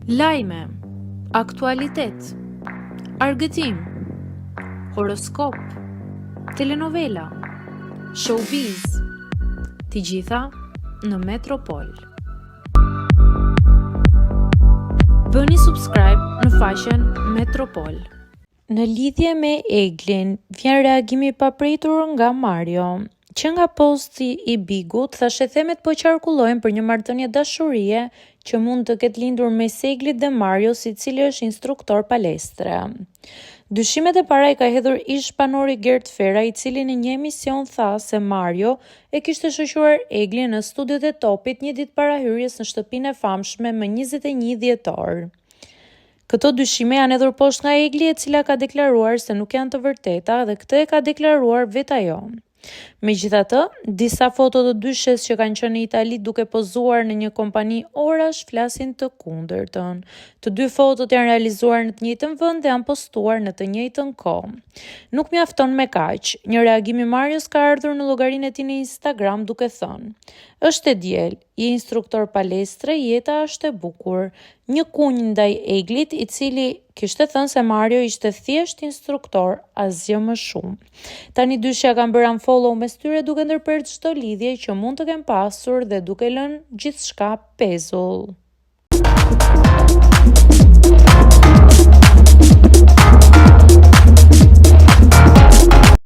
Lajme, aktualitet, argëtim, horoskop, telenovela, showbiz, të gjitha në Metropol. Bëni subscribe në faqen Metropol. Në lidhje me Eglin, vjen reagimi i papritur nga Mario, që nga posti i Bigut thashë themet po qarkullojnë për një marrëdhënie dashurie që mund të ketë lindur mes Eglit dhe Marios, i cili është instruktor palestre. Dyshimet e para i ka hedhur ish banori Gert Fera, i cili në një emision tha se Mario e kishte shoqëruar Eglin në studiot e Topit një ditë para hyrjes në shtëpinë e famshme më 21 dhjetor. Këto dyshime janë hedhur poshtë nga Egli, e cila ka deklaruar se nuk janë të vërteta dhe këtë e ka deklaruar vetë ajo. Megjithatë, disa foto të dyshes që kanë qenë në Itali duke pozuar në një kompani orash flasin të kundërtën. Të dy fotot janë realizuar në të njëjtën vend dhe janë postuar në të njëjtën kohë. Nuk mjafton me kaq. Një reagim i Marios ka ardhur në llogarinë e tij në Instagram duke thënë: "Është e diel, je instruktor palestre, jeta është e bukur." Një kunj ndaj Eglit, i cili kishte thënë se Mario ishte thjesht instruktor, asgjë më shumë. Tani dyshja kanë bërë unfollow mes tyre duke ndërprerë çdo lidhje që mund të kenë pasur dhe duke lënë gjithçka pezull.